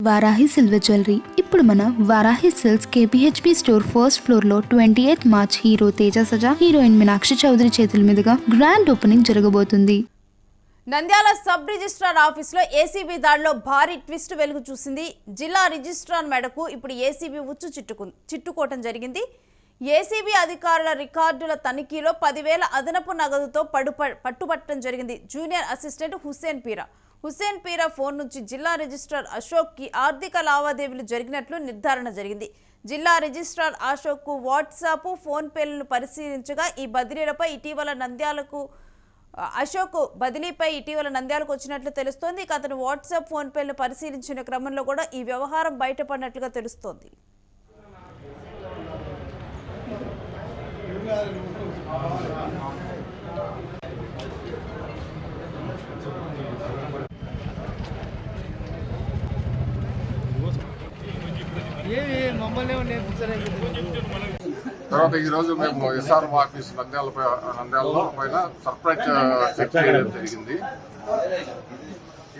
Varahi silver jewellery ఇప్పుడు మన Varahi silks KPHB store first floor లో 28 March hero Teja Sajja heroine Meenakshi Chaudhary చేతుల మీదుగా గ్రాండ్ ఓపెనింగ్ జరగబోతుంది. నంద్యాల సబ్ రిజిస్ట్రార్ ఆఫీసులో ఏసీబీ దాడిలో భారీ ట్విస్ట్ వెలుగు చూసింది. జిల్లా రిజిస్ట్రార్ మేడకు ఇప్పుడు ఏసీబీ ఉచ్చు చిట్టుకోవటం జరిగింది. ఏసీబీ అధికారుల రికార్డుల తనిఖీలో 10,000 అదనపు నగదుతో పట్టుబట్టడం జరిగింది. Junior assistant Hussain Peera phone నుంచి జిల్లా రిజిస్ట్రార్ అశోక్ కి ఆర్థిక లావాదేవీలు జరిగినట్లు నిర్ధారణ జరిగింది. జిల్లా రిజిస్ట్రార్ అశోక్ కు వాట్సాప్ ఫోన్ పేలను పరిశీలించగా ఈ బదిలీపై ఇటీవల నంద్యాలకు వచ్చినట్లు తెలుస్తోంది. ఇక అతను వాట్సాప్ ఫోన్ పేలను పరిశీలించిన క్రమంలో కూడా ఈ వ్యవహారం బయటపడినట్లుగా తెలుస్తోంది. తర్వాత ఈ రోజు మేము ఎస్ఆర్ఓ ఆఫీస్ నంద్యాలలో పైన సర్ప్రైజ్ చెక్ చేయడం జరిగింది.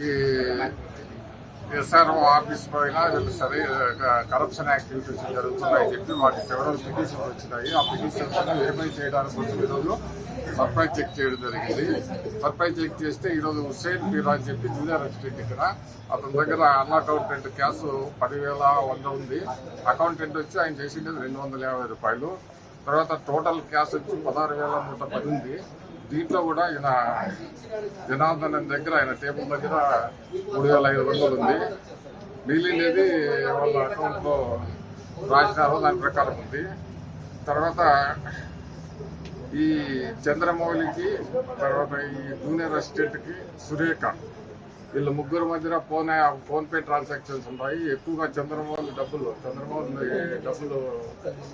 ఈ ఎస్ఆర్ఓ ఆఫీస్ పైన సరే కరప్షన్ యాక్టివిటీస్ జరుగుతున్నాయని చెప్పి వాటి సెవెరల్ పిటిషన్స్ వచ్చినాయి. ఆ పిటిషన్స్ వెరిఫై చేయడానికి కోసం ఈరోజు సర్ప్రైజ్ చెక్ చేయడం జరిగింది. సర్ప్రైజ్ చెక్ చేస్తే ఈరోజు హుస్సేన్ పీరా అని చెప్పి జూనియర్ అసిస్టెంట్ ఇక్కడ అతని దగ్గర అన్ అకౌంటెంట్ క్యాష్ 10,100 ఉంది. అకౌంటెంట్ వచ్చి ఆయన చేసింది 250 రూపాయలు. తర్వాత టోటల్ క్యాష్ వచ్చి 16,110 ఉంది. దీంట్లో కూడా ఈయన జనార్దన్ దగ్గర ఆయన టేబుల్ దగ్గర 3,500 ఉంది. మిగిలినది వాళ్ళ అకౌంట్ లో రాసినారు, దాని ప్రకారం ఉంది. తర్వాత ఈ చంద్రమౌళికి, తర్వాత ఈ జూనియర్ అసిస్టెంట్ కి సురేఖ, వీళ్ళ ముగ్గురు మధ్యన ఫోన్ పే ట్రాన్సాక్షన్స్ ఉన్నాయి. ఎక్కువగా చంద్రమౌళి డబ్బులు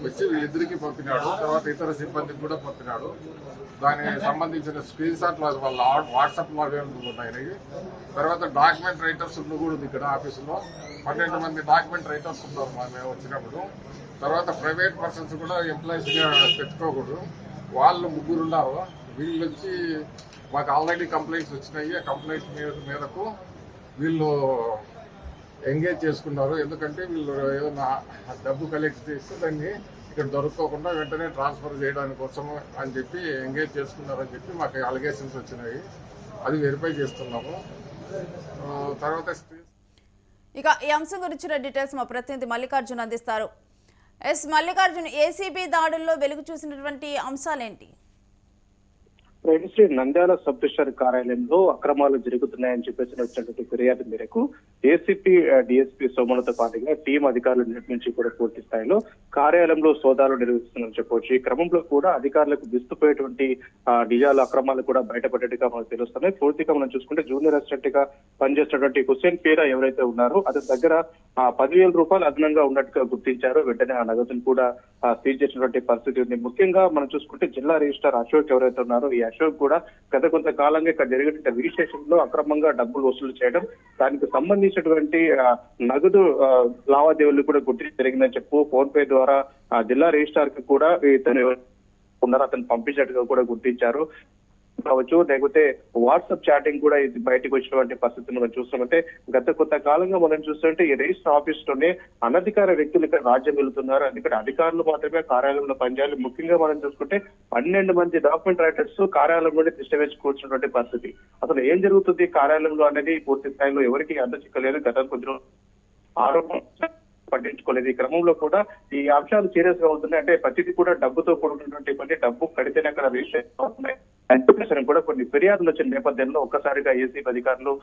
వచ్చి వీళ్ళిద్దరికి పంపినాడు. తర్వాత ఇతర సిబ్బందికి కూడా పంపినాడు. దానికి సంబంధించిన స్క్రీన్ షాట్లు వాళ్ళ వాట్సాప్ లో అవైలబుల్ ఉన్నాయి. తర్వాత డాక్యుమెంట్ రైటర్స్ కూడా ఉంది ఇక్కడ ఆఫీసులో. 12 మంది డాక్యుమెంట్ రైటర్స్ ఉన్నారు మేము వచ్చినప్పుడు. తర్వాత ప్రైవేట్ పర్సన్స్ కూడా ఎంప్లాయీస్ గా పెట్టుకోకూడదు. వాళ్ళు ముగ్గురు ఉన్నారు. వీళ్ళు వచ్చి మాకు ఆల్రెడీ కంప్లైంట్స్ వచ్చినాయి. ఆ కంప్లైంట్ మేరకు వీళ్ళు ఎంగేజ్ చేసుకున్నారు. ఎందుకంటే వీళ్ళు ఏదైనా డబ్బు కలెక్ట్ చేస్తే దాన్ని ఇక్కడ దొరకకుండా వెంటనే ట్రాన్స్ఫర్ చేయడానికి కోసం అని చెప్పి ఎంగేజ్ చేసుకున్నారని చెప్పి మాకు అలిగేషన్స్ వచ్చినాయి. అది వెరిఫై చేస్తున్నాము. తర్వాత ఇక ఈ అంశం గురించిన డీటెయిల్స్ మా ప్రతినిధి మల్లికార్జున్ అందిస్తారు. మల్లికార్జున్, ఏసీబీ దాడుల్లో వెలుగు చూసినటువంటి అంశాలేంటి? నంద్యాల సబ్ రిజిస్ట్రార్ కార్యాలయంలో అక్రమాలు జరుగుతున్నాయని చెప్పేసి వచ్చినటువంటి ఫిర్యాదు మేరకు ఏసీపీ డిఎస్పీ సోమలతో పాటుగా టీం అధికారులు నుంచి కూడా పూర్తి స్థాయిలో కార్యాలయంలో సోదాలు నిర్వహిస్తున్నారని చెప్పవచ్చు. ఈ క్రమంలో కూడా అధికారులకు విస్తుపోయేటువంటి నిజాలు అక్రమాలు కూడా బయటపడ్డట్టుగా మనకు తెలుస్తున్నాయి. పూర్తిగా మనం చూసుకుంటే జూనియర్ అసిస్టెంట్ గా పనిచేస్తున్నటువంటి హుస్సేన్ పీరా ఎవరైతే ఉన్నారో అతని దగ్గర 10,000 రూపాయలు అదనంగా ఉన్నట్టుగా గుర్తించారు. వెంటనే ఆ నగదును కూడా సీజ్ చేసినటువంటి పరిస్థితి ఉంది. ముఖ్యంగా మనం చూసుకుంటే జిల్లా రిజిస్ట్రార్ అశోక్ ఎవరైతే ఉన్నారో ఈ అశోక్ కూడా గత కొంతకాలంగా ఇక్కడ జరిగిన రిజిస్ట్రేషన్ లో అక్రమంగా డబ్బులు వసూలు చేయడం, దానికి సంబంధించినటువంటి నగదు లావాదేవీలు కూడా గుర్తించి జరిగిందని చెప్పు ఫోన్ పే ద్వారా జిల్లా రిజిస్ట్రార్ కి కూడా అతను పంపించినట్టుగా కూడా గుర్తించారు కావచ్చు. లేకపోతే వాట్సాప్ చాటింగ్ కూడా ఇది బయటకు వచ్చినటువంటి పరిస్థితి మనం చూస్తామంటే గత కొంతకాలంగా మనం చూస్తుంటే ఈ రిజిస్టర్ ఆఫీస్ లోనే అనధికార వ్యక్తులు ఇక్కడ రాజ్యం వెళ్తున్నారు. అందుకని అధికారులు మాత్రమే కార్యాలయంలో పనిచేయాలి. ముఖ్యంగా మనం చూసుకుంటే 12 మంది డాక్యుమెంట్ రైటర్స్ కార్యాలయంలోనే తిష్ట వేసి కూర్చున్నటువంటి పరిస్థితి. అసలు ఏం జరుగుతుంది కార్యాలయంలో అనేది పూర్తి స్థాయిలో ఎవరికి అర్థం చిక్కలేదు. గత కొద్ది ఆరోపణ పట్టించుకోలేదు. ఈ క్రమంలో కూడా ఈ అంశాలు సీరియస్ గా అవుతున్నాయి. అంటే ప్రతిదీ కూడా డబ్బుతో కూడుకున్నటువంటి పని, డబ్బు కడితేనే అక్కడ రిజిస్ట్రేషన్ అవుతున్నాయి కూడా కొన్ని ఫిర్యాదులు వచ్చిన నేపథ్యంలో ఒక్కసారిగా ఏసీబీ అధికారులు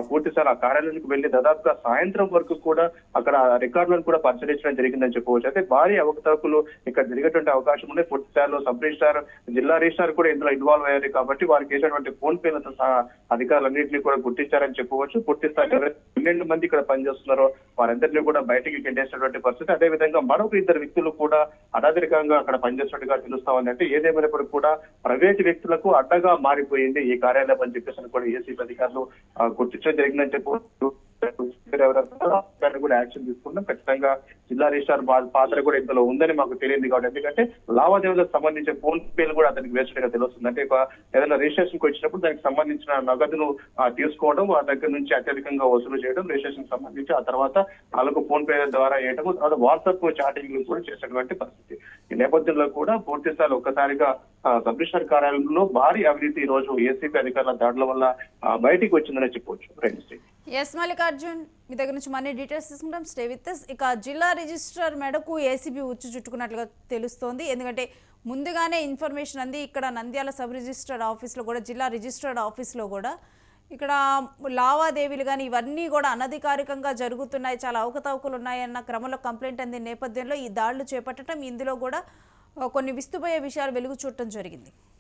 పూర్తిసారి ఆ కార్యాలయానికి వెళ్లి దాదాపుగా సాయంత్రం వరకు కూడా అక్కడ రికార్డులను కూడా పరిశీలించడం జరిగిందని చెప్పవచ్చు. అయితే భారీ అవకతవకలు ఇక్కడ జరిగేటువంటి అవకాశం ఉంది. పూర్తి స్థాయిలో సబ్ రిజిస్ట్రార్, జిల్లా రిజిస్ట్రార్ కూడా ఇందులో ఇన్వాల్వ్ అయ్యారు కాబట్టి వారికి వేసినటువంటి ఫోన్ పేలతో సహా అధికారులన్నింటినీ కూడా గుర్తించారని చెప్పవచ్చు. పూర్తి స్థాయిలో 12 మంది ఇక్కడ పనిచేస్తున్నారో వారందరినీ కూడా బయటికి గెంటేసినటువంటి పరిస్థితి. అదేవిధంగా మరొక 2 వ్యక్తులు కూడా అనాధికారంగా అక్కడ పనిచేస్తున్నట్టుగా తెలుస్తా ఉంది. అంటే ఏదేమైనప్పుడు కూడా ప్రైవేటు వ్యక్తులకు అడ్డగా మారిపోయింది ఈ కార్యాలయం అని చెప్పేసి కూడా ఏసీబీ అధికారులు గుర్తించడం జరిగిందని చెప్పవచ్చు. ఎవరైనా కూడా యాక్షన్ తీసుకుంటాం. ఖచ్చితంగా జిల్లా రిజిస్ట్రార్ పాత్ర కూడా ఇందులో ఉందని మాకు తెలియదు కాబట్టి, ఎందుకంటే లావాదేవీలకు సంబంధించిన ఫోన్ పేలు కూడా అతనికి వేసినట్టుగా తెలుస్తుంది. అంటే ఏదైనా రిజిస్ట్రేషన్ కి వచ్చినప్పుడు దానికి సంబంధించిన నగదును తీసుకోవడం, ఆ దగ్గర నుంచి అత్యధికంగా వసూలు చేయడం, రిజిస్ట్రేషన్ సంబంధించి ఆ తర్వాత వాళ్ళకు ఫోన్ పే ద్వారా వేయడం, తర్వాత వాట్సాప్ చాటింగ్ కూడా చేసినటువంటి పరిస్థితి. ఈ నేపథ్యంలో కూడా పూర్తి స్థాయిలో ఒక్కసారిగా సబ్ రిజిస్ట్రార్ కార్యాలయంలో భారీ అవినీతి ఈ రోజు ఏసీపీ అధికారుల దాడుల వల్ల బయటికి వచ్చిందని చెప్పొచ్చు. ఫ్రెండ్స్, ఎస్ మల్లికార్జున్, మీ దగ్గర నుంచి మనీ డీటెయిల్స్ తీసుకుంటాం. Stay with us. ఇక జిల్లా రిజిస్ట్రార్ మేడకు ఏసీబీ ఉచ్చు చుట్టుకున్నట్లుగా తెలుస్తోంది. ఎందుకంటే ముందుగానే ఇన్ఫర్మేషన్ అంది ఇక్కడ నంద్యాల సబ్ రిజిస్ట్రార్ ఆఫీస్లో కూడా, జిల్లా రిజిస్ట్రార్ ఆఫీస్లో కూడా ఇక్కడ లావాదేవీలు కానీ ఇవన్నీ కూడా అనధికారికంగా జరుగుతున్నాయి, చాలా అవకతవకలు ఉన్నాయన్న క్రమంలో కంప్లైంట్ అందిన నేపథ్యంలో ఈ దాడులు చేపట్టడం, ఇందులో కూడా కొన్ని విస్తుపోయే విషయాలు వెలుగు చూడటం జరిగింది.